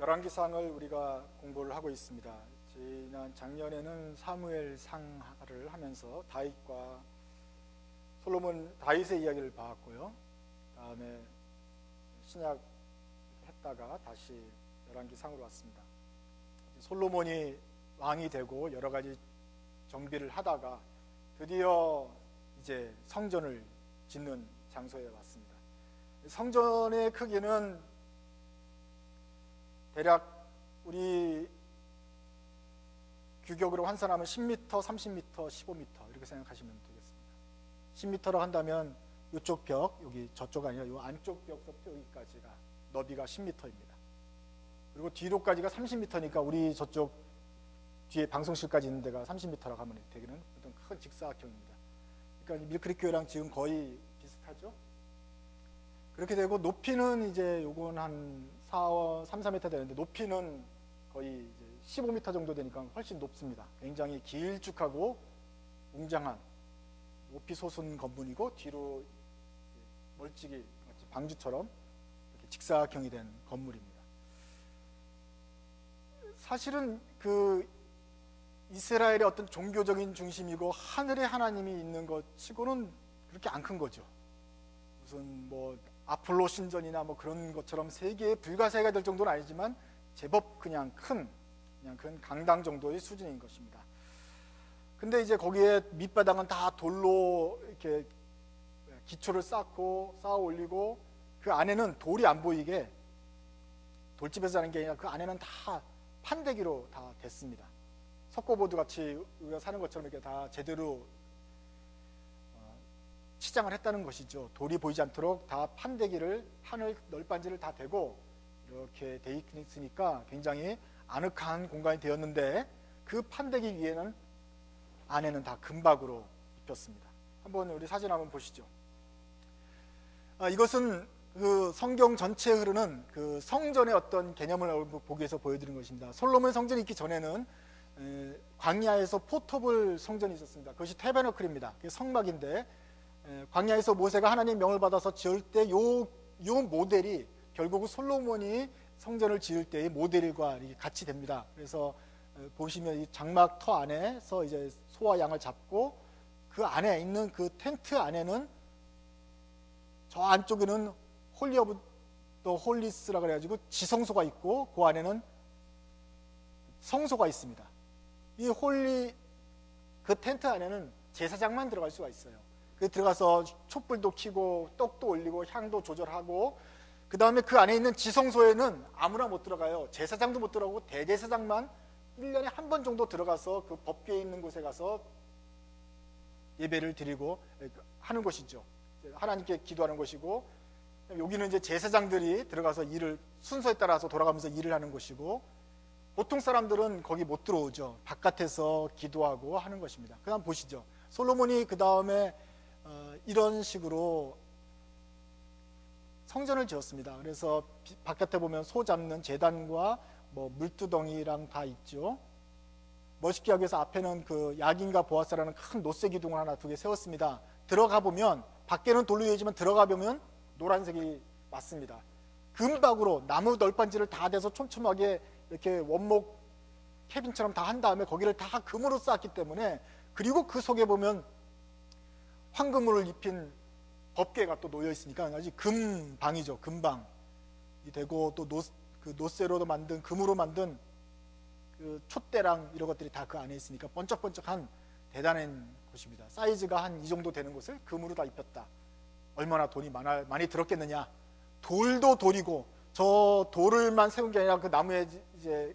열왕기상을 우리가 공부를 하고 있습니다. 지난 작년에는 사무엘상을 하면서 다윗과 솔로몬 다윗의 이야기를 봤고요. 다음에 신약 했다가 다시 열왕기상으로 왔습니다. 솔로몬이 왕이 되고 여러 가지 정비를 하다가 드디어 이제 성전을 짓는 장소에 왔습니다. 성전의 크기는 대략 우리 규격으로 환산하면 10m, 30m, 15m 이렇게 생각하시면 되겠습니다. 10m라고 한다면 이쪽 벽, 여기 저쪽 아니라 이 안쪽 벽부터 여기까지가 너비가 10m입니다. 그리고 뒤로까지가 30m니까 우리 저쪽 뒤에 방송실까지 있는 데가 30m라고 하면 되기는 어떤 큰 직사각형입니다. 그러니까 밀크리 교회랑 지금 거의 비슷하죠. 그렇게 되고 높이는 이제 요건 한 3, 4m 되는데 높이는 거의 이제 15m 정도 되니까 훨씬 높습니다. 굉장히 길쭉하고 웅장한 높이 솟은 건물이고 뒤로 멀찍이 방주처럼 이렇게 직사각형이 된 건물입니다. 사실은 그 이스라엘의 어떤 종교적인 중심이고 하늘에 하나님이 있는 것 치고는 그렇게 안 큰 거죠. 무슨 뭐 아폴로 신전이나 뭐 그런 것처럼 세계의 불가사의가 될 정도는 아니지만 제법 그냥 큰 강당 정도의 수준인 것입니다. 근데 이제 거기에 밑바닥은 다 돌로 이렇게 기초를 쌓고 쌓아 올리고 그 안에는 돌이 안 보이게 돌집에서 사는 게 아니라 그 안에는 다 판대기로 다 됐습니다. 석고보드 같이 우리가 사는 것처럼 이렇게 다 제대로 치장을 했다는 것이죠. 돌이 보이지 않도록 다 판대기를 하늘 널빤지를 다 대고 이렇게 돼 있으니까 굉장히 아늑한 공간이 되었는데 그 판대기 위에는 안에는 다 금박으로 입혔습니다. 한번 우리 사진 한번 보시죠. 이것은 그 성경 전체에 흐르는 그 성전의 어떤 개념을 보기 위해서 보여드린 것입니다. 솔로몬 성전이 있기 전에는 광야에서 포터블 성전이 있었습니다. 그것이 태베너클입니다. 그게 성막인데 광야에서 모세가 하나님 명을 받아서 지을 때 요 모델이 결국 솔로몬이 성전을 지을 때의 모델과 같이 됩니다. 그래서 보시면 이 장막 터 안에서 이제 소와 양을 잡고 그 안에 있는 그 텐트 안에는 저 안쪽에는 홀리 오브 더 홀리스라고 그래가지고 지성소가 있고 그 안에는 성소가 있습니다. 그 텐트 안에는 제사장만 들어갈 수가 있어요. 그 들어가서 촛불도 켜고 떡도 올리고 향도 조절하고 그 다음에 그 안에 있는 지성소에는 아무나 못 들어가요. 제사장도 못 들어가고 대제사장만 1년에 한 번 정도 들어가서 그 법궤에 있는 곳에 가서 예배를 드리고 하는 것이죠. 하나님께 기도하는 것이고 여기는 이제 제사장들이 들어가서 일을 순서에 따라서 돌아가면서 일을 하는 것이고 보통 사람들은 거기 못 들어오죠. 바깥에서 기도하고 하는 것입니다. 그 다음 보시죠. 솔로몬이 그 다음에 이런 식으로 성전을 지었습니다. 그래서 바깥에 보면 소 잡는 제단과 뭐 물두덩이랑 다 있죠. 멋있게 하기 위해서 앞에는 그 야긴과 보아스라는 큰 노쇠 기둥을 하나 두 개 세웠습니다. 들어가 보면 밖에는 돌로 되어있지만 들어가 보면 노란색이 맞습니다. 금박으로 나무 널빤지를 다 대서 촘촘하게 이렇게 원목 캐빈처럼 다 한 다음에 거기를 다 금으로 쌓았기 때문에 그리고 그 속에 보면 황금으로 입힌 법궤가 또 놓여 있으니까 아주 금방이죠. 금방이 되고 또 그 노쇠로도 만든 금으로 만든 그 촛대랑 이런 것들이 다 그 안에 있으니까 번쩍번쩍한 대단한 곳입니다. 사이즈가 한 이 정도 되는 곳을 금으로 다 입혔다. 얼마나 돈이 많이 들었겠느냐. 돌도 돌이고 저 돌을만 세운 게 아니라 그 나무에 이제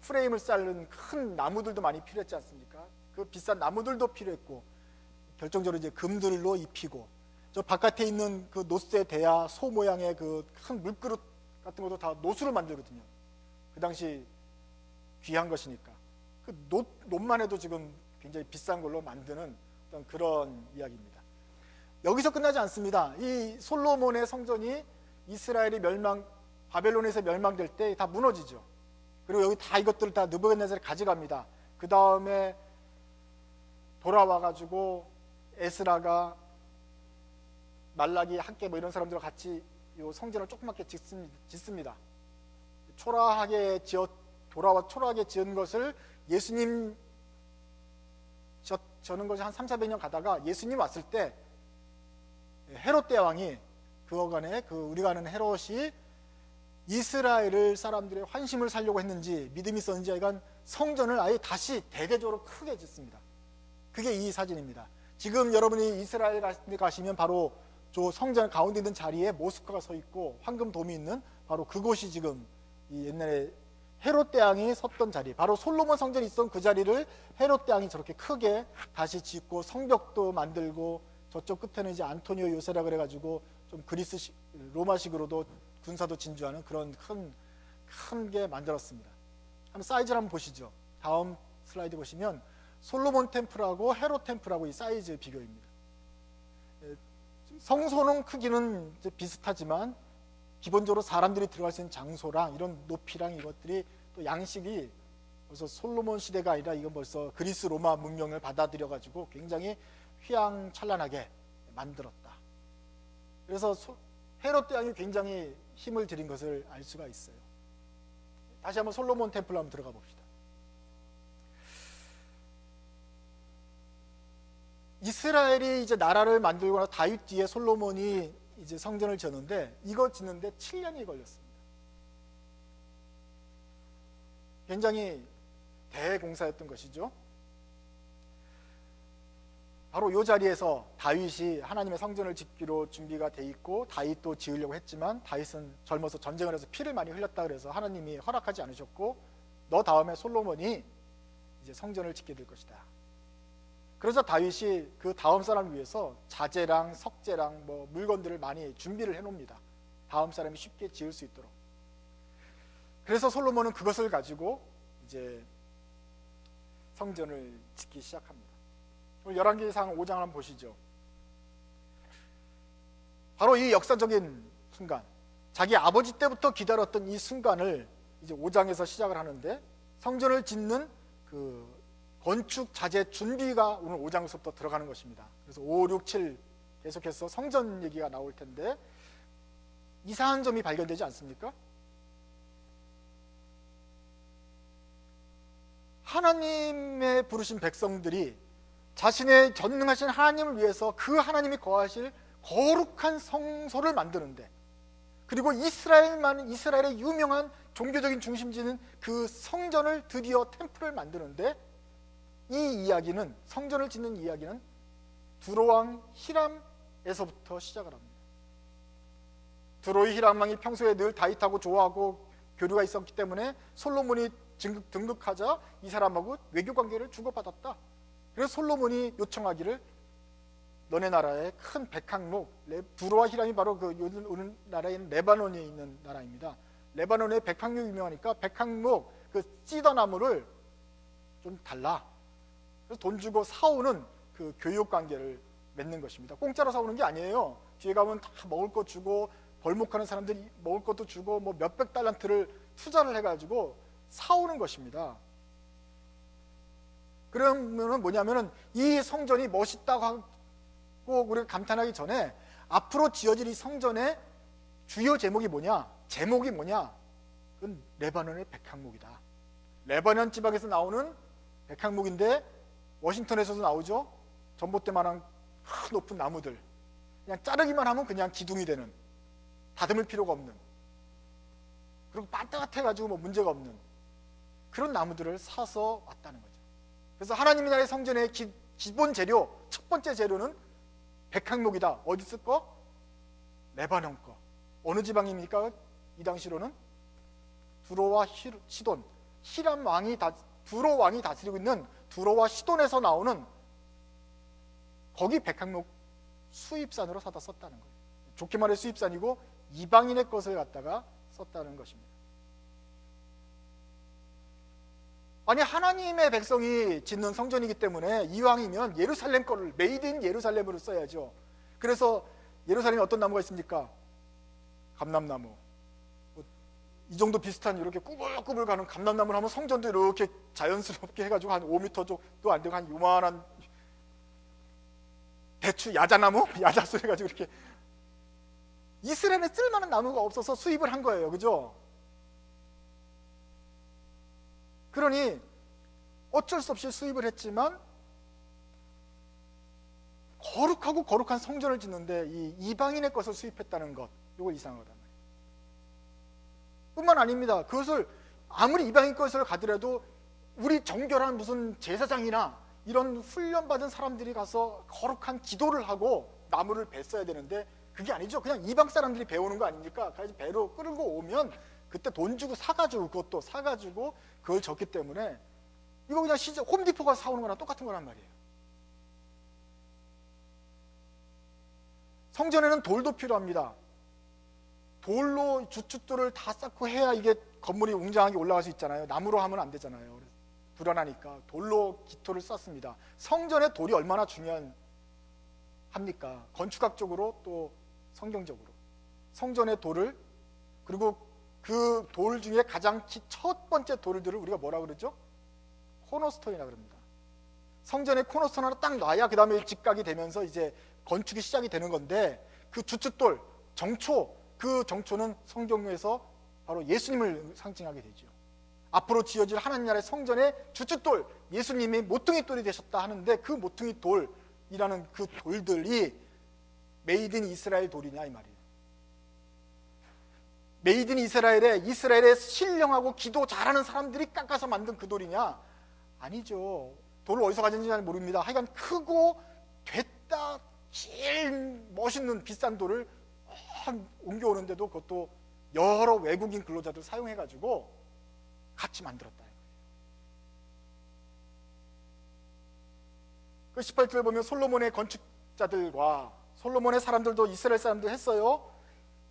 프레임을 쌓는 큰 나무들도 많이 필요했지 않습니까? 그 비싼 나무들도 필요했고 결정적으로 이제 금들로 입히고 저 바깥에 있는 그 노쇠 대야 소 모양의 그 큰 물그릇 같은 것도 다 노수로 만들거든요. 그 당시 귀한 것이니까 그 놋만 해도 지금 굉장히 비싼 걸로 만드는 어떤 그런 이야기입니다. 여기서 끝나지 않습니다. 이 솔로몬의 성전이 이스라엘이 바벨론에서 멸망될 때 다 무너지죠. 그리고 여기 다 이것들을 다 느부갓네살이 가져갑니다. 그 다음에 돌아와가지고 에스라가 말라기 학계 뭐 이런 사람들과 같이 이 성전을 조그맣게 짓습니다. 초라하게 지은 것을 예수님 저는 것이 한 300~400년 가다가 예수님 왔을 때 헤롯 대왕이 그어간에 우리가 아는 헤롯이 이스라엘을 사람들의 환심을 살려고 했는지 믿음이 있었는지 하여간 성전을 아예 다시 대대적으로 크게 짓습니다. 그게 이 사진입니다. 지금 여러분이 이스라엘 가시면 바로 저 성전 가운데 있는 자리에 모스크가 서 있고 황금돔이 있는 바로 그곳이 지금 이 옛날에 헤롯 대왕이 섰던 자리, 바로 솔로몬 성전이 있던 그 자리를 헤롯 대왕이 저렇게 크게 다시 짓고 성벽도 만들고 저쪽 끝에는 이제 안토니오 요새라 그래가지고 좀 그리스식 로마식으로도 군사도 진주하는 그런 큰 게 만들었습니다. 한번 사이즈를 한번 보시죠. 다음 슬라이드 보시면 솔로몬 템플하고 헤롯 템플하고 이 사이즈 비교입니다. 성소는 크기는 이제 비슷하지만 기본적으로 사람들이 들어갈 수 있는 장소랑 이런 높이랑 이것들이 또 양식이 벌써 솔로몬 시대가 아니라 이건 벌써 그리스 로마 문명을 받아들여 가지고 굉장히 휘황찬란하게 만들었다. 그래서 헤롯 대왕이 굉장히 힘을 들인 것을 알 수가 있어요. 다시 한번 솔로몬 템플로 한번 들어가 봅시다. 이스라엘이 이제 나라를 만들고 나서 다윗 뒤에 솔로몬이 이제 성전을 지었는데 이거 짓는데 7년이 걸렸습니다. 굉장히 대공사였던 것이죠. 바로 이 자리에서 다윗이 하나님의 성전을 짓기로 준비가 돼 있고 다윗도 지으려고 했지만 다윗은 젊어서 전쟁을 해서 피를 많이 흘렸다 그래서 하나님이 허락하지 않으셨고 너 다음에 솔로몬이 이제 성전을 짓게 될 것이다. 그래서 다윗이 그 다음 사람을 위해서 자재랑 석재랑 뭐 물건들을 많이 준비를 해놓습니다. 다음 사람이 쉽게 지을 수 있도록. 그래서 솔로몬은 그것을 가지고 이제 성전을 짓기 시작합니다. 열왕기상 5장 한번 보시죠. 바로 이 역사적인 순간, 자기 아버지 때부터 기다렸던 이 순간을 이제 5장에서 시작을 하는데 성전을 짓는 그 건축 자재 준비가 오늘 5장부터 들어가는 것입니다. 그래서 5, 6, 7 계속해서 성전 얘기가 나올 텐데 이상한 점이 발견되지 않습니까? 하나님의 부르신 백성들이 자신의 전능하신 하나님을 위해서 그 하나님이 거하실 거룩한 성소를 만드는데, 그리고 이스라엘의 유명한 종교적인 중심지는 그 성전을 드디어 템플을 만드는데, 이 이야기는, 성전을 짓는 이야기는 두로왕 히람에서부터 시작을 합니다. 두로의 히람 왕이 평소에 늘 다윗하고 좋아하고 교류가 있었기 때문에 솔로몬이 등극하자 이 사람하고 외교 관계를 주고받았다. 그래서 솔로몬이 요청하기를 너네 나라의 큰 백항목, 두로와 히람이 바로 그 우리나라에 있는 레바논에 있는 나라입니다. 레바논에 백항목이 유명하니까 백항목 그 시더나무를 좀 달라. 그래서 돈 주고 사오는 그 교육 관계를 맺는 것입니다. 공짜로 사오는 게 아니에요. 뒤에 가면 다 먹을 거 주고 벌목하는 사람들이 먹을 것도 주고 뭐 몇백 달란트를 투자를 해가지고 사오는 것입니다. 그러면은 뭐냐면은 이 성전이 멋있다고 하고 우리가 감탄하기 전에 앞으로 지어질 이 성전의 주요 제목이 뭐냐? 제목이 뭐냐? 그건 레바논의 백항목이다. 레바논 지방에서 나오는 백항목인데 워싱턴에서도 나오죠. 전봇대만한 높은 나무들. 그냥 자르기만 하면 그냥 기둥이 되는, 다듬을 필요가 없는, 그리고 반듯해가지고 뭐 문제가 없는 그런 나무들을 사서 왔다는 거죠. 그래서 하나님의 나라의 성전의 기본 재료, 첫 번째 재료는 백항목이다. 어디 쓸 거? 레바논 거. 어느 지방입니까? 이 당시로는 두로와 시돈, 두로 왕이 다스리고 있는 두로와 시돈에서 나오는 거기 백항목 수입산으로 사다 썼다는 거예요. 좋게 말해 수입산이고 이방인의 것을 갖다가 썼다는 것입니다. 아니 하나님의 백성이 짓는 성전이기 때문에 이왕이면 예루살렘 거를 메이드 인 예루살렘으로 써야죠. 그래서 예루살렘에 어떤 나무가 있습니까? 감람나무. 이 정도 비슷한 이렇게 꾸불꾸불 가는 감람나무를 하면 성전도 이렇게 자연스럽게 해가지고 한 5m 정도 안 되고 한 요만한 대추 야자나무? 야자수 해가지고 이렇게 이스라엘에 쓸만한 나무가 없어서 수입을 한 거예요. 그죠? 그러니 어쩔 수 없이 수입을 했지만 거룩하고 거룩한 성전을 짓는데 이 이방인의 것을 수입했다는 것, 이거 이상한 거단 말이에요. 뿐만 아닙니다. 그것을 아무리 이방인 것을 가더라도 우리 정결한 무슨 제사장이나 이런 훈련받은 사람들이 가서 거룩한 기도를 하고 나무를 뱄어야 되는데 그게 아니죠. 그냥 이방 사람들이 배우는 거 아닙니까? 그래서 배로 끌고 오면 그때 돈 주고 사가지고, 그것도 사가지고 그걸 졌기 때문에 이거 그냥 홈디포가 사오는 거랑 똑같은 거란 말이에요. 성전에는 돌도 필요합니다. 돌로 주춧돌을 다 쌓고 해야 이게 건물이 웅장하게 올라갈 수 있잖아요. 나무로 하면 안 되잖아요. 불안하니까 돌로 기토를 쌓습니다. 성전에 돌이 얼마나 중요합니까? 건축학적으로 또 성경적으로. 성전의 돌을, 그리고 그 돌 중에 가장 첫 번째 돌들을 우리가 뭐라 그러죠? 코너스톤이라 그럽니다. 성전의 코너스톤 하나 딱 놔야 그 다음에 직각이 되면서 이제 건축이 시작이 되는 건데, 그 주춧돌, 정초, 그 정초는 성경에서 바로 예수님을 상징하게 되죠. 앞으로 지어질 하나님 나라의 성전의 주춧돌, 예수님이 모퉁이 돌이 되셨다 하는데, 그 모퉁이 돌이라는 그 돌들이 메이드 인 이스라엘 돌이냐 이 말이에요. 메이드 인 이스라엘에 신령하고 기도 잘하는 사람들이 깎아서 만든 그 돌이냐? 아니죠. 돌을 어디서 가졌는지 잘 모릅니다. 하여간 크고 됐다 제일 멋있는 비싼 돌을 옮겨오는데도 그것도 여러 외국인 근로자들 사용해가지고 같이 만들었다. 그 18절에 보면 솔로몬의 건축자들과, 솔로몬의 사람들도 이스라엘 사람들 했어요.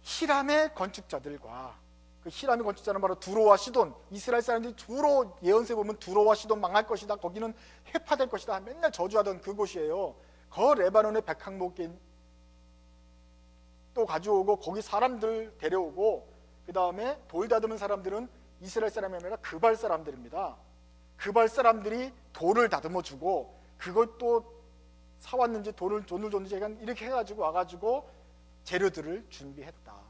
히람의 건축자들과, 그 히람의 건축자는 바로 두로와 시돈, 이스라엘 사람들이 주로 예언서에 보면 두로와 시돈 망할 것이다, 거기는 회파될 것이다 맨날 저주하던 그곳이에요. 그 레바논의 백항목에 또 가져오고 거기 사람들 데려오고, 그 다음에 돌 다듬은 사람들은 이스라엘 사람이 아니라 그발 사람들입니다. 그발 사람들이 돌을 다듬어 주고, 그걸 또 사왔는지 돈을 줬는지 이렇게 해가지고 와가지고 재료들을 준비했다.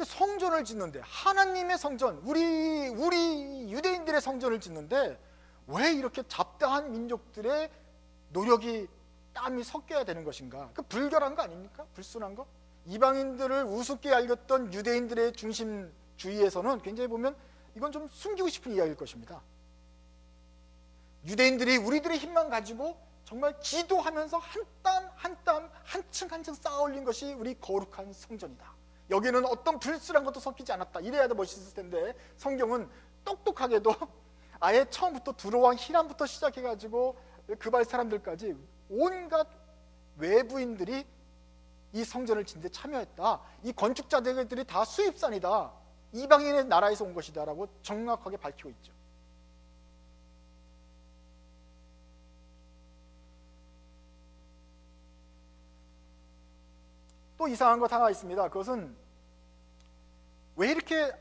성전을 짓는데, 하나님의 성전, 우리 유대인들의 성전을 짓는데 왜 이렇게 잡다한 민족들의 노력이, 땀이 섞여야 되는 것인가? 그 불결한 거 아닙니까? 불순한 거? 이방인들을 우습게 알렸던 유대인들의 중심주의에서는 굉장히 보면 이건 좀 숨기고 싶은 이야기일 것입니다. 유대인들이 우리들의 힘만 가지고 정말 기도하면서 한 땀 한 땀, 한 층 한 층 쌓아 올린 것이 우리 거룩한 성전이다. 여기는 어떤 불순한 것도 섞이지 않았다. 이래야 더 멋있을 텐데, 성경은 똑똑하게도 아예 처음부터 두로와 히람부터 시작해가지고 그발 사람들까지 온갖 외부인들이 이 성전을 짓는 데 참여했다. 이 건축자들이 다 수입산이다. 이방인의 나라에서 온 것이다 라고 정확하게 밝히고 있죠. 또 이상한 것 하나 있습니다. 그것은 왜 이렇게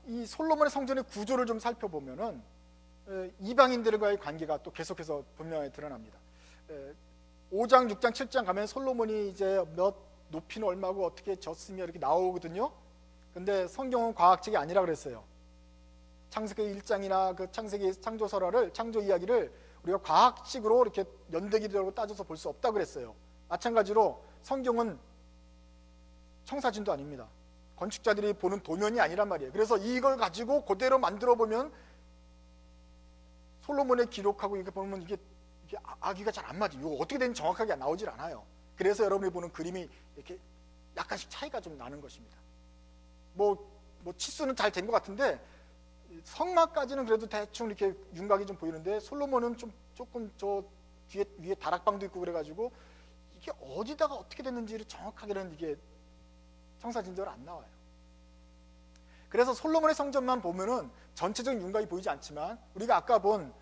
이 솔로몬의 성전의 구조를 좀 살펴보면은 이방인들과의 관계가 또 계속해서 분명히 드러납니다. 5장, 6장, 7장 가면 솔로몬이 이제 몇 높이는 얼마고 어떻게 졌으며 이렇게 나오거든요. 근데 성경은 과학책이 아니라 그랬어요. 창세기 1장이나 그 창세기 창조설화를, 창조 이야기를 우리가 과학식으로 이렇게 연대기로 따져서 볼 수 없다 그랬어요. 마찬가지로 성경은 청사진도 아닙니다. 건축자들이 보는 도면이 아니란 말이에요. 그래서 이걸 가지고 그대로 만들어 보면 솔로몬의 기록하고 이렇게 보면 이게 아기가 잘 안 맞아요. 이거 어떻게 되는지 정확하게 나오질 않아요. 그래서 여러분이 보는 그림이 이렇게 약간씩 차이가 좀 나는 것입니다. 뭐 치수는 잘 된 것 같은데 성막까지는 그래도 대충 이렇게 윤곽이 좀 보이는데, 솔로몬은 조금 저 위에 다락방도 있고 그래가지고 이게 어디다가 어떻게 됐는지를 정확하게는 이게 청사진적으로 안 나와요. 그래서 솔로몬의 성전만 보면은 전체적인 윤곽이 보이지 않지만, 우리가 아까 본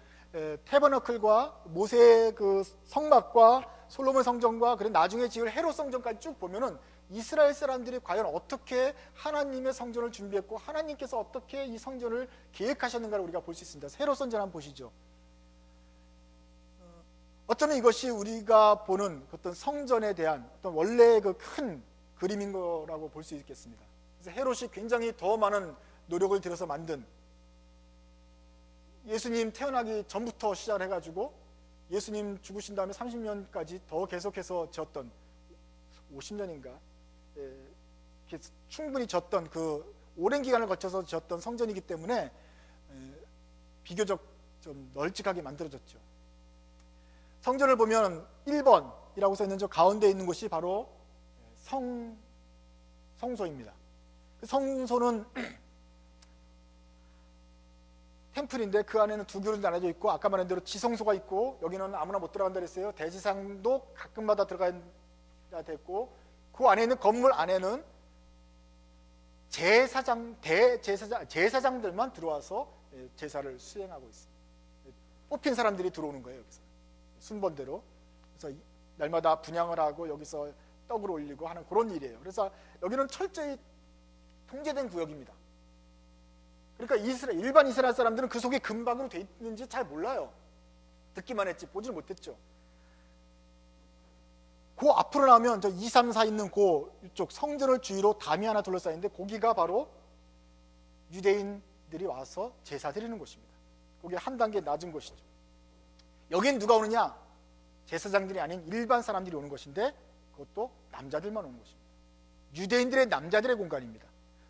태버너클과 모세의 그 성막과 솔로몬 성전과 그리고 나중에 지을 헤롯 성전까지 쭉 보면은 이스라엘 사람들이 과연 어떻게 하나님의 성전을 준비했고 하나님께서 어떻게 이 성전을 계획하셨는가를 우리가 볼 수 있습니다. 헤롯 성전 한번 보시죠. 어쩌면 이것이 우리가 보는 어떤 성전에 대한 어떤 원래의 그 그림인 거라고 볼 수 있겠습니다. 그래서 헤롯이 굉장히 더 많은 노력을 들여서 만든, 예수님 태어나기 전부터 시작을 해가지고 예수님 죽으신 다음에 30년까지 더 계속해서 졌던, 50년인가 충분히 졌던, 그 오랜 기간을 거쳐서 졌던 성전이기 때문에 비교적 좀 널찍하게 만들어졌죠. 성전을 보면 1번이라고 써있는 저 가운데 있는 곳이 바로 성소입니다. 그 성소는 템플인데 그 안에는 두 교로 나눠져 있고, 아까 말한 대로 지성소가 있고, 여기는 아무나 못 들어간다 그랬어요. 대지상도 가끔마다 들어가야 됐고, 그 안에 있는 건물 안에는 제사장들만 들어와서 제사를 수행하고 있습니다. 뽑힌 사람들이 들어오는 거예요. 여기서 순번대로. 그래서 날마다 분향을 하고 여기서 떡을 올리고 하는 그런 일이에요. 그래서 여기는 철저히 통제된 구역입니다. 그러니까 일반 이스라엘 사람들은 그 속에 금박으로 돼 있는지 잘 몰라요. 듣기만 했지 보질 못했죠. 그 앞으로 나오면 저 2, 3, 4 있는 이쪽 성전을 주위로 담이 하나 둘러싸이는데, 거기가 바로 유대인들이 와서 제사 드리는 곳입니다. 거기 한 단계 낮은 곳이죠. 여긴 누가 오느냐? 제사장들이 아닌 일반 사람들이 오는 것인데, 그것도 남자들만 오는 곳입니다. 유대인들의 남자들의 공간입니다.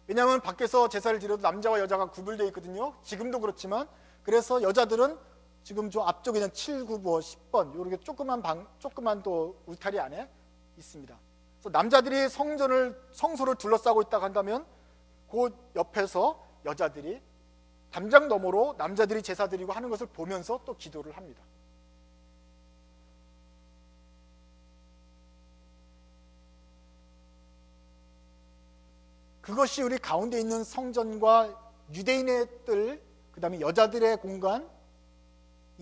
왜냐하면 밖에서 제사를 드려도 남자와 여자가 구분되어 있거든요. 지금도 그렇지만. 그래서 여자들은 지금 저 앞쪽에 있는 7, 9, 10번 이렇게 조그만 또 울타리 안에 있습니다. 그래서 남자들이 성소를 둘러싸고 있다고 한다면, 그 옆에서 여자들이 담장 너머로 남자들이 제사 드리고 하는 것을 보면서 또 기도를 합니다. 그것이 우리 가운데 있는 성전과 유대인의 뜰, 그 다음에 여자들의 공간인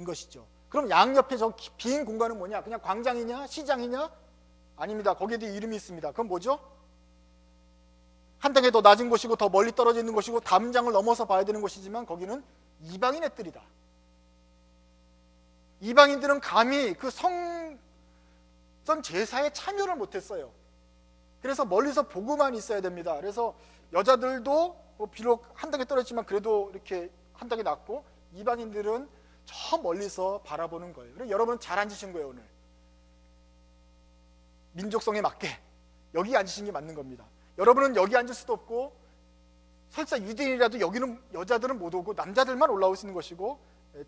것이죠. 그럼 양옆에 저 빈 공간은 뭐냐? 그냥 광장이냐? 시장이냐? 아닙니다. 거기에도 이름이 있습니다. 그건 뭐죠? 한 단계 더 낮은 곳이고 더 멀리 떨어져 있는 곳이고 담장을 넘어서 봐야 되는 곳이지만, 거기는 이방인의 뜰이다. 이방인들은 감히 그 성전 제사에 참여를 못했어요. 그래서 멀리서 보고만 있어야 됩니다. 그래서 여자들도 비록 한 단계 떨어졌지만 그래도 이렇게 한 단계 낮고, 이방인들은 저 멀리서 바라보는 거예요. 그래서 여러분 잘 앉으신 거예요. 오늘 민족성에 맞게 여기 앉으신 게 맞는 겁니다. 여러분은 여기 앉을 수도 없고, 설사 유대인이라도 여기는 여자들은 못 오고 남자들만 올라올 수 있는 것이고,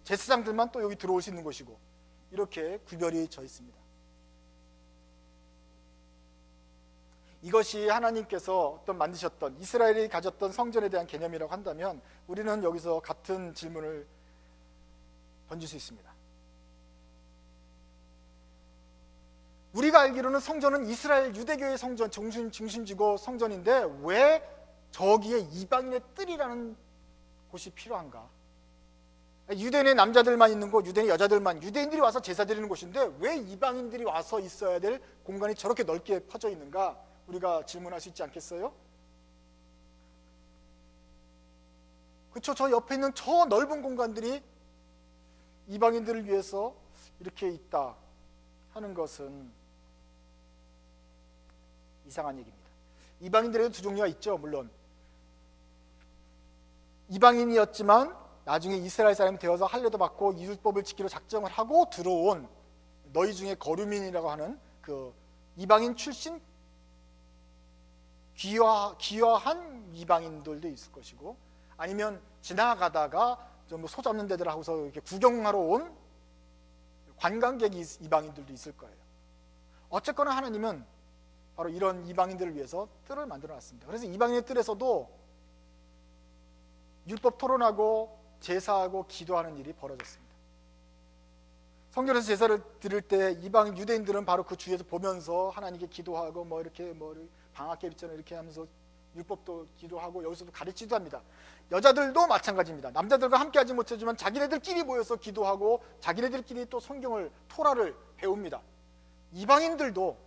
제사장들만 또 여기 들어올 수 있는 것이고, 이렇게 구별이 져 있습니다. 이것이 하나님께서 만드셨던, 이스라엘이 가졌던 성전에 대한 개념이라고 한다면, 우리는 여기서 같은 질문을 던질 수 있습니다. 우리가 알기로는 성전은 이스라엘 유대교의 성전, 중심지고 성전인데, 왜 저기에 이방인의 뜰이라는 곳이 필요한가? 유대인의 남자들만 있는 곳, 유대인의 여자들만, 유대인들이 와서 제사 드리는 곳인데 왜 이방인들이 와서 있어야 될 공간이 저렇게 넓게 퍼져 있는가? 우리가 질문할 수 있지 않겠어요? 그렇죠. 저 옆에 있는 저 넓은 공간들이 이방인들을 위해서 이렇게 있다 하는 것은 이상한 얘기입니다. 이방인들에도 두 종류가 있죠. 물론 이방인이었지만 나중에 이스라엘 사람이 되어서 할례도 받고 율법을 지키려 작정을 하고 들어온, 너희 중에 거류민이라고 하는 그 이방인 출신 귀화한 이방인들도 있을 것이고, 아니면 지나가다가 좀 소 잡는 데들 하고서 이렇게 구경하러 온 관광객 이방인들도 있을 거예요. 어쨌거나 하나님은 바로 이런 이방인들을 위해서 뜰을 만들어 놨습니다. 그래서 이방인의 뜰에서도 율법 토론하고 제사하고 기도하는 일이 벌어졌습니다. 성전에서 제사를 드릴 때 이방 유대인들은 바로 그 주위에서 보면서 하나님께 기도하고 이렇게 방학계 있잖아요. 이렇게 하면서 율법도 기도하고 여기서도 가르치기도 합니다. 여자들도 마찬가지입니다. 남자들과 함께 하지 못하지만 자기네들끼리 모여서 기도하고 자기네들끼리 또 성경을, 토라를 배웁니다. 이방인들도,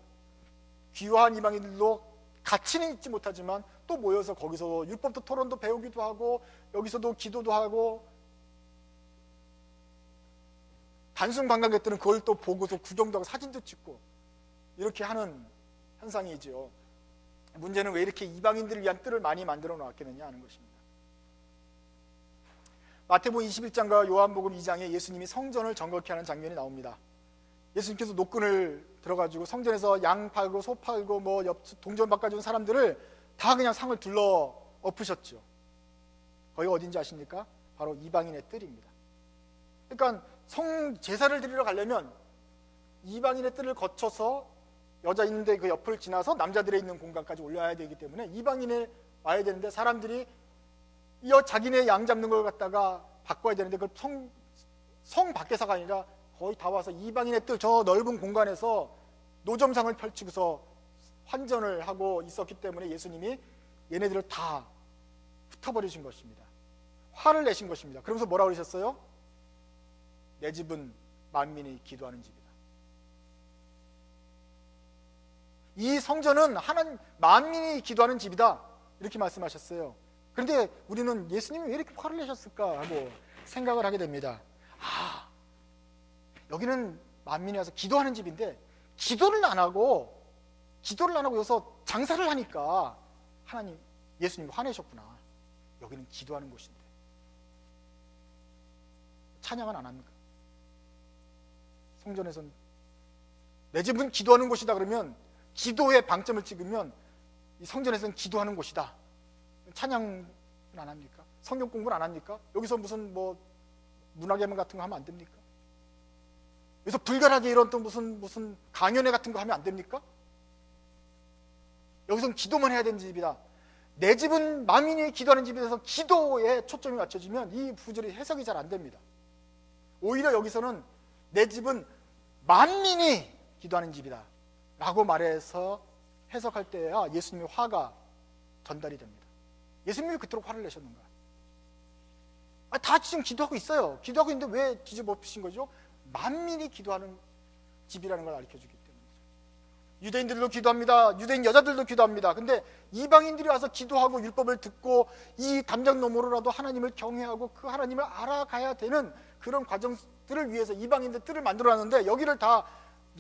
귀화한 이방인들도 같이는 있지 못하지만 또 모여서 거기서 율법도 토론도 배우기도 하고, 여기서도 기도도 하고, 단순 관광객들은 그걸 또 보고서 구경도 하고 사진도 찍고 이렇게 하는 현상이지요. 문제는 왜 이렇게 이방인들을 위한 뜰을 많이 만들어 놓았겠느냐 하는 것입니다. 마태복음 21장과 요한복음 2장에 예수님이 성전을 정결케 하는 장면이 나옵니다. 예수님께서 노끈을 들어가지고 성전에서 양 팔고 소 팔고 뭐 옆 동전 바꿔준 사람들을 다 그냥 상을 둘러 엎으셨죠. 거기가 어딘지 아십니까? 바로 이방인의 뜰입니다. 그러니까 제사를 드리러 가려면 이방인의 뜰을 거쳐서 여자 있는데 그 옆을 지나서 남자들의 있는 공간까지 올라야 되기 때문에 이방인에 와야 되는데, 사람들이 자기네 양 잡는 걸 갖다가 바꿔야 되는데 그걸 성 밖에서가 아니라 거의 다 와서 이방인의 뜰 저 넓은 공간에서 노점상을 펼치고서 환전을 하고 있었기 때문에 예수님이 얘네들을 다 흩어버리신 것입니다. 화를 내신 것입니다. 그러면서 뭐라고 그러셨어요? 내 집은 만민이 기도하는 집이다. 이 성전은 만민이 기도하는 집이다, 이렇게 말씀하셨어요. 그런데 우리는 예수님이 왜 이렇게 화를 내셨을까 하고 생각을 하게 됩니다. 여기는 만민이 와서 기도하는 집인데 기도를 안 하고 여기서 장사를 하니까 예수님이 화내셨구나. 여기는 기도하는 곳인데 찬양은 안 합니까? 성전에서는 내 집은 기도하는 곳이다 그러면, 기도에 방점을 찍으면 이 성전에서는 기도하는 곳이다. 찬양은 안 합니까? 성경 공부는 안 합니까? 여기서 무슨 문화개명 같은 거 하면 안 됩니까? 여기서 불가하게 이런 또 무슨 강연회 같은 거 하면 안 됩니까? 여기서는 기도만 해야 되는 집이다. 내 집은 만민이 기도하는 집에서 기도에 초점이 맞춰지면 이 구절이 해석이 잘 안 됩니다. 오히려 여기서는 내 집은 만민이 기도하는 집이다 라고 말해서 해석할 때야 예수님의 화가 전달이 됩니다. 예수님이 그토록 화를 내셨는가? 다 지금 기도하고 있어요. 기도하고 있는데 왜 뒤집어엎으신 거죠? 만민이 기도하는 집이라는 걸 가르쳐주기 때문이죠. 유대인들도 기도합니다. 유대인 여자들도 기도합니다. 근데 이방인들이 와서 기도하고 율법을 듣고 이 담장 너머로라도 하나님을 경외하고 그 하나님을 알아가야 되는 그런 과정들을 위해서 이방인들 뜰을 만들어놨는데, 여기를 다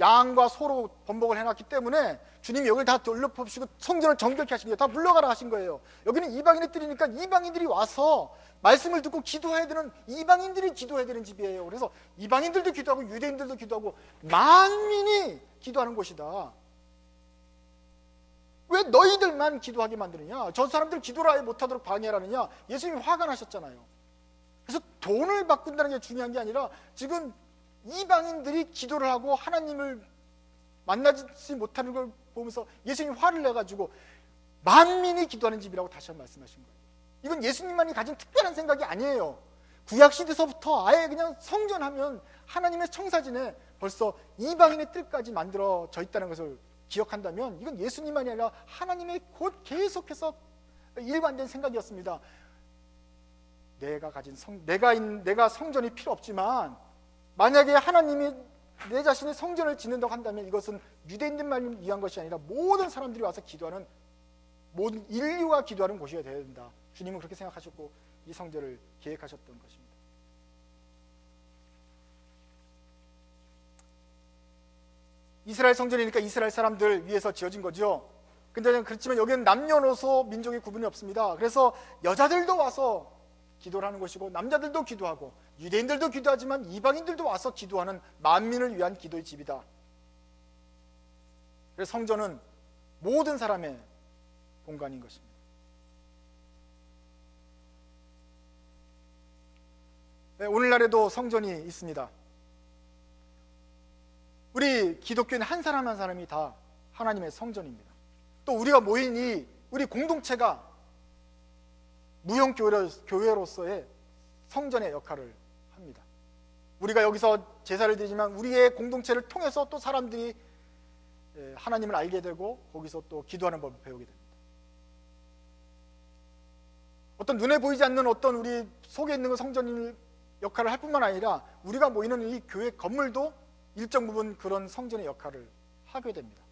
양과 소로 번복을 해놨기 때문에 주님이 여기를 다 돌려엎으시고 성전을 정결케 하신 거예요. 다 물러가라 하신 거예요. 여기는 이방인의 뜰이니까 이방인들이 와서 말씀을 듣고 기도해야 되는, 이방인들이 기도해야 되는 집이에요. 그래서 이방인들도 기도하고 유대인들도 기도하고 만민이 기도하는 곳이다. 왜 너희들만 기도하게 만드느냐? 저 사람들 기도를 아예 못하도록 방해하느냐? 예수님이 화가 나셨잖아요. 그래서 돈을 바꾼다는 게 중요한 게 아니라 지금 이방인들이 기도를 하고 하나님을 만나지 못하는 걸 보면서 예수님이 화를 내가지고 만민이 기도하는 집이라고 다시 한번 말씀하신 거예요. 이건 예수님만이 가진 특별한 생각이 아니에요. 구약시대서부터 아예 그냥 성전하면 하나님의 청사진에 벌써 이방인의 뜰까지 만들어져 있다는 것을 기억한다면 이건 예수님만이 아니라 하나님의 곧 계속해서 일관된 생각이었습니다. 내가 성전이 필요 없지만 만약에 하나님이 내 자신의 성전을 짓는다고 한다면 이것은 유대인들만 위한 것이 아니라 모든 사람들이 와서 기도하는, 모든 인류가 기도하는 곳이어야 된다. 주님은 그렇게 생각하셨고 이 성전을 계획하셨던 것입니다. 이스라엘 성전이니까 이스라엘 사람들 위해서 지어진 거죠. 근데 그렇지만 여기는 남녀노소 민족의 구분이 없습니다. 그래서 여자들도 와서 기도를 하는 것이고 남자들도 기도하고 유대인들도 기도하지만 이방인들도 와서 기도하는 만민을 위한 기도의 집이다. 그래서 성전은 모든 사람의 공간인 것입니다. 네, 오늘날에도 성전이 있습니다. 우리 기독교인 한 사람 한 사람이 다 하나님의 성전입니다. 또 우리가 모인 우리 공동체가 무형교회로서의 성전의 역할을 합니다. 우리가 여기서 제사를 드리지만 우리의 공동체를 통해서 또 사람들이 하나님을 알게 되고 거기서 또 기도하는 법을 배우게 됩니다. 어떤 눈에 보이지 않는 어떤 우리 속에 있는 성전 역할을 할 뿐만 아니라 우리가 모이는 이 교회 건물도 일정 부분 그런 성전의 역할을 하게 됩니다.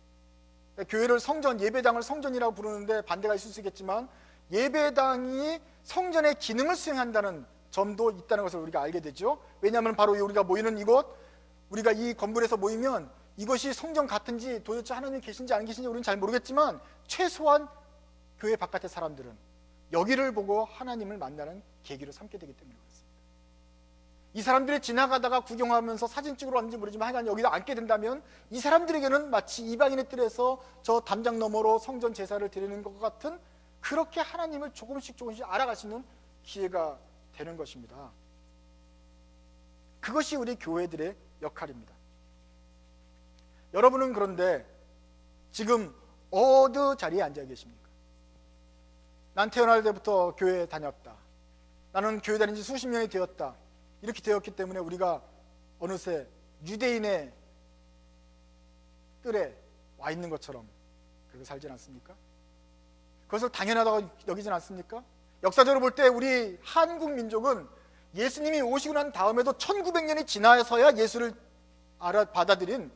교회를 성전, 예배당을 성전이라고 부르는데 반대가 있을 수 있겠지만 예배당이 성전의 기능을 수행한다는 점도 있다는 것을 우리가 알게 되죠. 왜냐하면 바로 우리가 모이는 이곳, 우리가 이 건물에서 모이면 이것이 성전 같은지 도대체 하나님이 계신지 안 계신지 우리는 잘 모르겠지만 최소한 교회 바깥의 사람들은 여기를 보고 하나님을 만나는 계기로 삼게 되기 때문에 그렇습니다. 이 사람들이 지나가다가 구경하면서 사진 찍으러 왔는지 모르지만 하여간 여기다 앉게 된다면 이 사람들에게는 마치 이방인의 뜰에서 저 담장 너머로 성전 제사를 드리는 것 같은 그렇게 하나님을 조금씩 알아갈 수 있는 기회가 되는 것입니다. 그것이 우리 교회들의 역할입니다. 여러분은 그런데 지금 어느 자리에 앉아 계십니까? 난 태어날 때부터 교회에 다녔다. 나는 교회 다닌 지 수십 년이 되었다. 이렇게 되었기 때문에 우리가 어느새 유대인의 뜰에 와 있는 것처럼 그렇게 살진 않습니까? 그것을 당연하다고 여기진 않습니까? 역사적으로 볼 때 우리 한국 민족은 예수님이 오시고 난 다음에도 1900년이 지나서야 예수를 받아들인,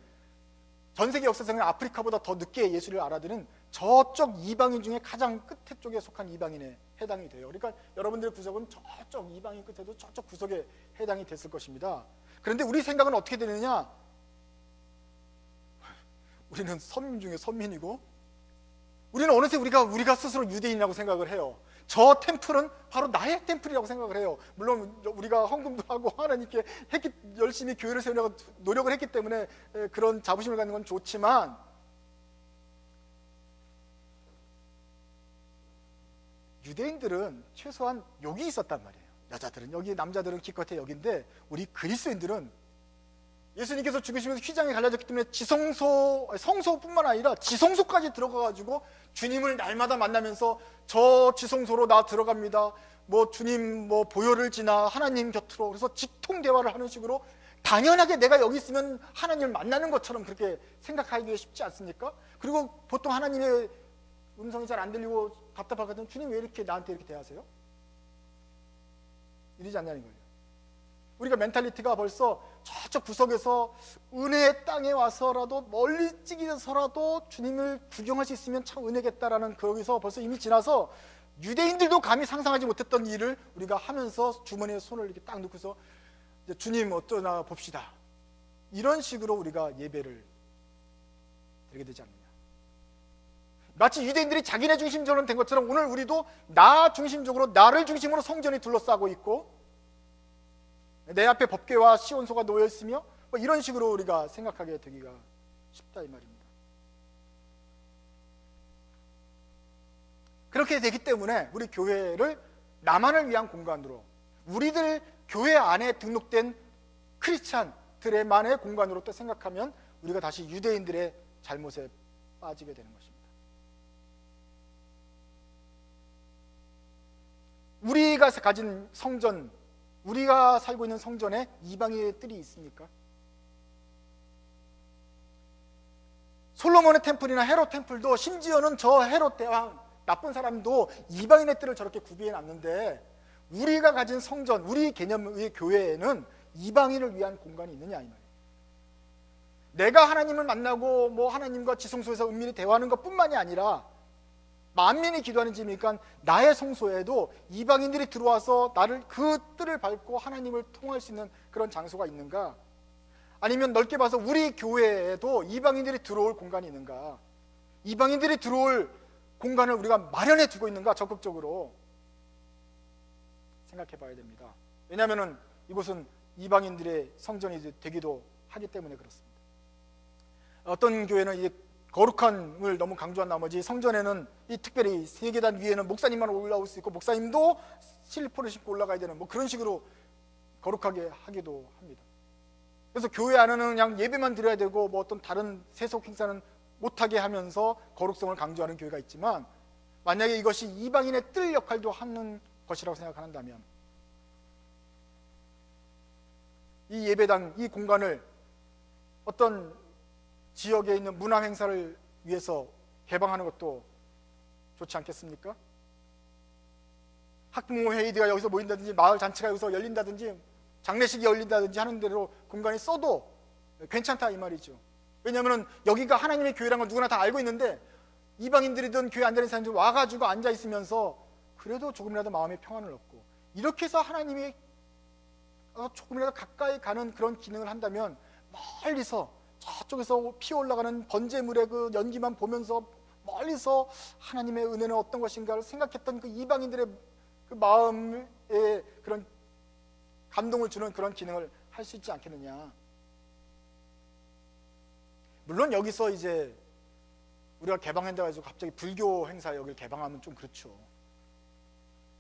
전 세계 역사상에 아프리카보다 더 늦게 예수를 알아들은 저쪽 이방인 중에 가장 끝에 쪽에 속한 이방인에 해당이 돼요. 그러니까 여러분들의 구석은 저쪽 이방인 끝에도 저쪽 구석에 해당이 됐을 것입니다. 그런데 우리 생각은 어떻게 되느냐? 우리는 선민 중에 선민이고, 우리는 어느새 우리가 스스로 유대인이라고 생각을 해요. 저 템플은 바로 나의 템플이라고 생각을 해요. 물론 우리가 헌금도 하고 하나님께 열심히 교회를 세우려고 노력을 했기 때문에 그런 자부심을 갖는 건 좋지만, 유대인들은 최소한 여기 있었단 말이에요. 여자들은 여기, 남자들은 기껏해 여기인데 우리 그리스도인들은 예수님께서 죽으시면서 휘장이 갈라졌기 때문에 성소뿐만 아니라 지성소까지 들어가가지고 주님을 날마다 만나면서 저 지성소로 나 들어갑니다. 주님 보혈을 지나 하나님 곁으로, 그래서 직통 대화를 하는 식으로 당연하게 내가 여기 있으면 하나님을 만나는 것처럼 그렇게 생각하기가 쉽지 않습니까? 그리고 보통 하나님의 음성이 잘 안 들리고 답답하거든. 주님 왜 이렇게 나한테 이렇게 대하세요? 이러지 않냐는 거예요. 우리가 멘탈리티가 벌써 저쪽 구석에서 은혜의 땅에 와서라도 멀리 찍어서라도 주님을 구경할 수 있으면 참 은혜겠다라는 거기서 벌써 이미 지나서 유대인들도 감히 상상하지 못했던 일을 우리가 하면서 주머니에 손을 이렇게 딱 넣고서 이제 주님 어쩌나 봅시다. 이런 식으로 우리가 예배를 드리게 되지 않느냐. 마치 유대인들이 자기네 중심적으로 된 것처럼 오늘 우리도 나 중심적으로, 나를 중심으로 성전이 둘러싸고 있고 내 앞에 법궤와 시온소가 놓여 있으며 이런 식으로 우리가 생각하게 되기가 쉽다 이 말입니다. 그렇게 되기 때문에 우리 교회를 나만을 위한 공간으로, 우리들 교회 안에 등록된 크리스찬들의만의 공간으로 또 생각하면 우리가 다시 유대인들의 잘못에 빠지게 되는 것입니다. 우리가 가진 성전, 우리가 살고 있는 성전에 이방인의 뜰이 있습니까? 솔로몬의 템플이나 헤롯 템플도, 심지어는 저 헤롯 대왕 나쁜 사람도 이방인의 뜰을 저렇게 구비해 놨는데, 우리가 가진 성전, 우리 개념의 교회에는 이방인을 위한 공간이 있느냐 이 말이에요. 내가 하나님을 만나고 하나님과 지성소에서 은밀히 대화하는 것뿐만이 아니라 만민이 기도하는 집이니까 나의 성소에도 이방인들이 들어와서 나를 그 뜰을 밟고 하나님을 통할 수 있는 그런 장소가 있는가? 아니면 넓게 봐서 우리 교회에도 이방인들이 들어올 공간이 있는가? 이방인들이 들어올 공간을 우리가 마련해 두고 있는가? 적극적으로 생각해 봐야 됩니다. 왜냐하면 이곳은 이방인들의 성전이 되기도 하기 때문에 그렇습니다. 어떤 교회는 이제 거룩함을 너무 강조한 나머지 성전에는 이 특별히 세계단 위에는 목사님만 올라올 수 있고 목사님도 슬리퍼를 신고 올라가야 되는 그런 식으로 거룩하게 하기도 합니다. 그래서 교회 안에는 그냥 예배만 드려야 되고 어떤 다른 세속 행사는 못하게 하면서 거룩성을 강조하는 교회가 있지만, 만약에 이것이 이방인의 뜰 역할도 하는 것이라고 생각한다면 이 예배당, 이 공간을 어떤 지역에 있는 문화 행사를 위해서 개방하는 것도 좋지 않겠습니까? 학부모 회의가 여기서 모인다든지 마을 잔치가 여기서 열린다든지 장례식이 열린다든지 하는 대로 공간이 써도 괜찮다 이 말이죠. 왜냐하면 여기가 하나님의 교회라는 걸 누구나 다 알고 있는데 이방인들이든 교회 안 다니는 사람들이 와가지고 앉아 있으면서 그래도 조금이라도 마음의 평안을 얻고, 이렇게 해서 하나님이 조금이라도 가까이 가는 그런 기능을 한다면 멀리서 저쪽에서 피어 올라가는 번제물의 그 연기만 보면서 멀리서 하나님의 은혜는 어떤 것인가를 생각했던 그 이방인들의 그 마음에 그런 감동을 주는 그런 기능을 할 수 있지 않겠느냐. 물론 여기서 이제 우리가 개방한다 가지고 갑자기 불교 행사 여기를 개방하면 좀 그렇죠.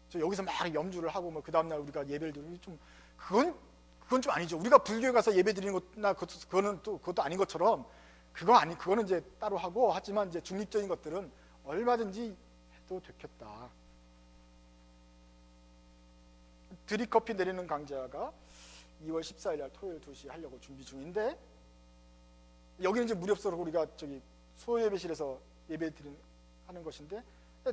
저 여기서 막 염주를 하고 뭐 그 다음날 우리가 예배를 드리면 좀 그건 좀 아니죠. 우리가 불교에 가서 예배 드리는 것나 그거는 또 그것도 아닌 것처럼 그거는 이제 따로 하고, 하지만 이제 중립적인 것들은 얼마든지 해도 되겠다. 드립커피 내리는 강좌가 2월 14일 날 토요일 2시 하려고 준비 중인데, 여기는 이제 무렵서로 우리가 저기 소예배실에서 예배 하는 것인데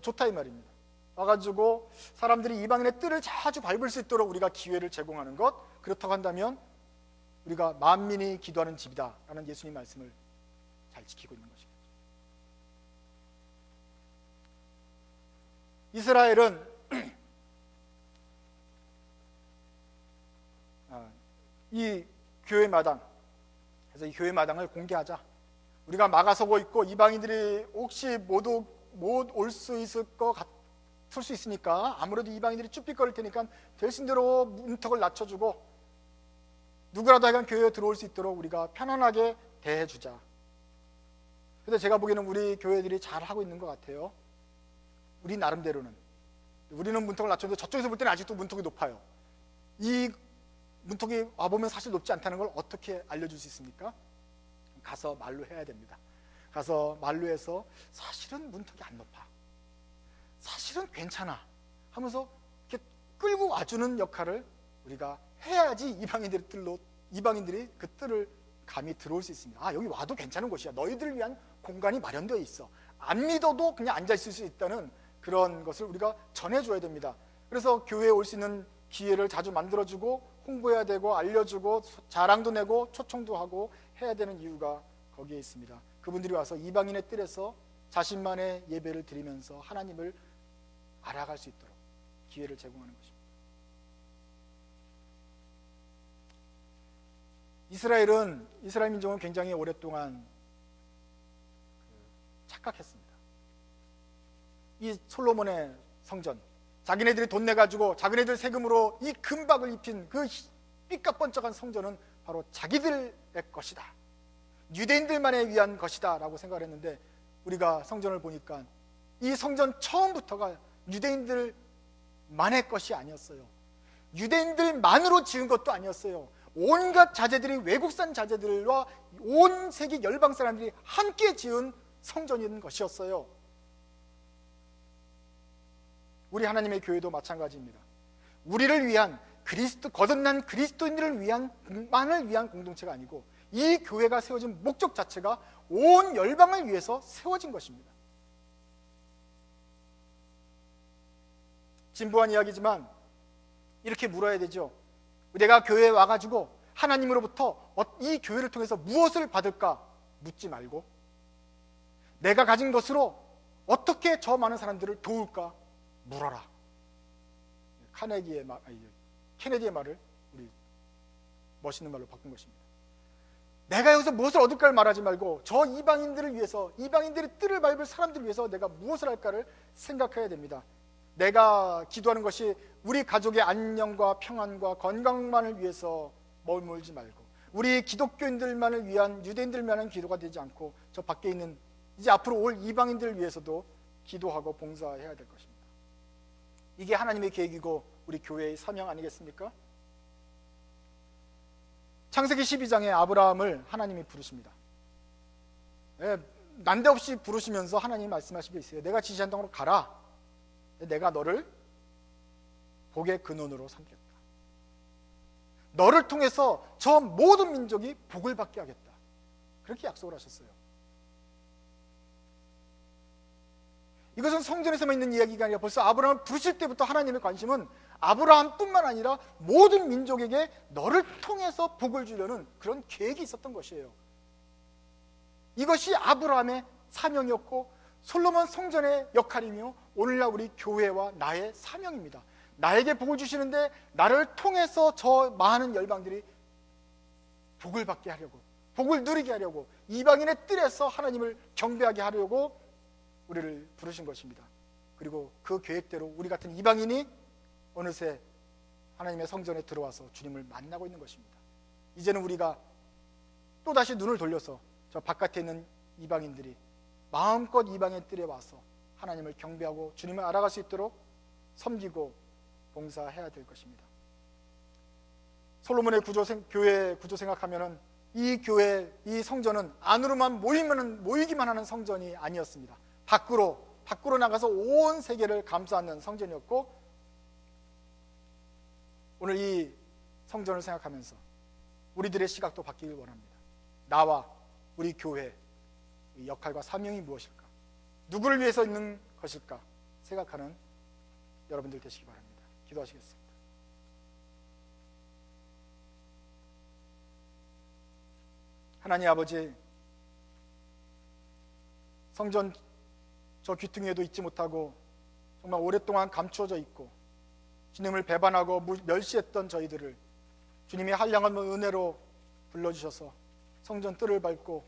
좋다 이 말입니다. 와가지고 사람들이 이방인의 뜰을 자주 밟을 수 있도록 우리가 기회를 제공하는 것, 그렇다고 한다면 우리가 만민이 기도하는 집이다 라는 예수님 말씀을 잘 지키고 있는 것이겠죠. 이스라엘은 이 교회 마당, 그래서 이 교회 마당을 공개하자. 우리가 막아서고 있고 이방인들이 혹시 못 올 수 있을 것 같을 수 있으니까, 아무래도 이방인들이 쭈삣거릴 테니까 대신대로 문턱을 낮춰주고 누구라도 하여간 교회에 들어올 수 있도록 우리가 편안하게 대해주자. 근데 제가 보기에는 우리 교회들이 잘 하고 있는 것 같아요. 우리 나름대로는. 우리는 문턱을 낮췄는데 저쪽에서 볼 때는 아직도 문턱이 높아요. 이 문턱이 와보면 사실 높지 않다는 걸 어떻게 알려줄 수 있습니까? 가서 말로 해야 됩니다. 가서 말로 해서 사실은 문턱이 안 높아, 사실은 괜찮아 하면서 이렇게 끌고 와주는 역할을 우리가 해야지 이방인들이 그 뜰을 감히 들어올 수 있습니다. 아, 여기 와도 괜찮은 곳이야. 너희들을 위한 공간이 마련되어 있어. 안 믿어도 그냥 앉아있을 수 있다는 그런 것을 우리가 전해줘야 됩니다. 그래서 교회에 올 수 있는 기회를 자주 만들어주고 홍보해야 되고 알려주고 자랑도 내고 초청도 하고 해야 되는 이유가 거기에 있습니다. 그분들이 와서 이방인의 뜰에서 자신만의 예배를 드리면서 하나님을 알아갈 수 있도록 기회를 제공하는 것입니다. 이스라엘 민족은 굉장히 오랫동안 착각했습니다. 이 솔로몬의 성전, 자기네들이 돈 내가지고 자기네들 세금으로 이 금박을 입힌 그 삐까뻔쩍한 성전은 바로 자기들의 것이다, 유대인들만에 위한 것이다 라고 생각을 했는데, 우리가 성전을 보니까 이 성전 처음부터가 유대인들만의 것이 아니었어요. 유대인들만으로 지은 것도 아니었어요. 온갖 자재들이 외국산 자재들과 온 세계 열방 사람들이 함께 지은 성전인 것이었어요. 우리 하나님의 교회도 마찬가지입니다. 우리를 위한 거듭난 그리스도인들을 만을 위한 공동체가 아니고 이 교회가 세워진 목적 자체가 온 열방을 위해서 세워진 것입니다. 진부한 이야기지만 이렇게 물어야 되죠. 내가 교회에 와가지고 하나님으로부터 이 교회를 통해서 무엇을 받을까 묻지 말고, 내가 가진 것으로 어떻게 저 많은 사람들을 도울까 물어라. 케네디의 말을 우리 멋있는 말로 바꾼 것입니다. 내가 여기서 무엇을 얻을까를 말하지 말고 저 이방인들을 위해서, 이방인들의 뜰을 밟을 사람들을 위해서 내가 무엇을 할까를 생각해야 됩니다. 내가 기도하는 것이 우리 가족의 안녕과 평안과 건강만을 위해서 머물지 말고, 우리 기독교인들만을 위한, 유대인들만한 기도가 되지 않고 저 밖에 있는 이제 앞으로 올 이방인들을 위해서도 기도하고 봉사해야 될 것입니다. 이게 하나님의 계획이고 우리 교회의 사명 아니겠습니까? 창세기 12장에 아브라함을 하나님이 부르십니다. 난데없이 부르시면서 하나님이 말씀하신 게 있어요. 내가 지시한 땅으로 가라. 내가 너를 복의 근원으로 삼겠다. 너를 통해서 저 모든 민족이 복을 받게 하겠다. 그렇게 약속을 하셨어요. 이것은 성전에서만 있는 이야기가 아니라 벌써 아브라함을 부르실 때부터 하나님의 관심은 아브라함뿐만 아니라 모든 민족에게 너를 통해서 복을 주려는 그런 계획이 있었던 것이에요. 이것이 아브라함의 사명이었고 솔로몬 성전의 역할이며 오늘날 우리 교회와 나의 사명입니다. 나에게 복을 주시는데 나를 통해서 저 많은 열방들이 복을 받게 하려고, 복을 누리게 하려고, 이방인의 뜰에서 하나님을 경배하게 하려고 우리를 부르신 것입니다. 그리고 그 계획대로 우리 같은 이방인이 어느새 하나님의 성전에 들어와서 주님을 만나고 있는 것입니다. 이제는 우리가 또다시 눈을 돌려서 저 바깥에 있는 이방인들이 마음껏 이방의 뜰에 와서 하나님을 경배하고 주님을 알아갈 수 있도록 섬기고 봉사해야 될 것입니다. 솔로몬의 교회 구조 생각하면은 이 교회, 이 성전은 안으로만 모이기만 하는 성전이 아니었습니다. 밖으로 나가서 온 세계를 감싸는 성전이었고, 오늘 이 성전을 생각하면서 우리들의 시각도 바뀌길 원합니다. 나와 우리 교회 이 역할과 사명이 무엇일까? 누구를 위해서 있는 것일까? 생각하는 여러분들 되시기 바랍니다. 기도하시겠습니다. 하나님 아버지, 성전 저 귀퉁이에도 있지 못하고 정말 오랫동안 감추어져 있고 주님을 배반하고 멸시했던 저희들을 주님이 한량한 은혜로 불러주셔서 성전 뜰을 밟고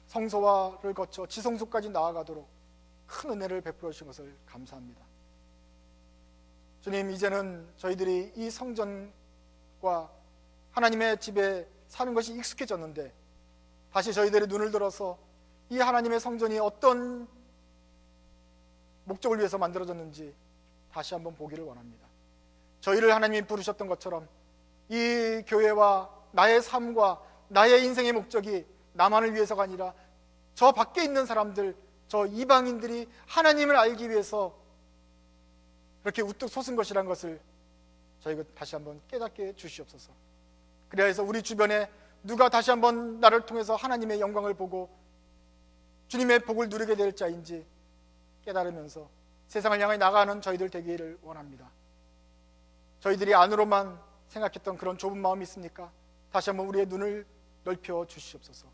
성소화를 거쳐 지성소까지 나아가도록 큰 은혜를 베풀어 주신 것을 감사합니다. 주님, 이제는 저희들이 이 성전과 하나님의 집에 사는 것이 익숙해졌는데 다시 저희들의 눈을 들어서 이 하나님의 성전이 어떤 목적을 위해서 만들어졌는지 다시 한번 보기를 원합니다. 저희를 하나님이 부르셨던 것처럼 이 교회와 나의 삶과 나의 인생의 목적이 나만을 위해서가 아니라 저 밖에 있는 사람들, 저 이방인들이 하나님을 알기 위해서 그렇게 우뚝 솟은 것이란 것을 저희가 다시 한번 깨닫게 주시옵소서. 그래야 해서 우리 주변에 누가 다시 한번 나를 통해서 하나님의 영광을 보고 주님의 복을 누리게 될 자인지 깨달으면서 세상을 향해 나가는 저희들 되기를 원합니다. 저희들이 안으로만 생각했던 그런 좁은 마음이 있습니까? 다시 한번 우리의 눈을 넓혀 주시옵소서.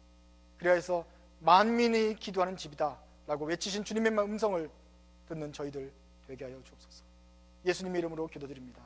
그래야 해서 만민이 기도하는 집이다 라고 외치신 주님의 음성을 듣는 저희들 되게 하여 주옵소서. 예수님의 이름으로 기도드립니다.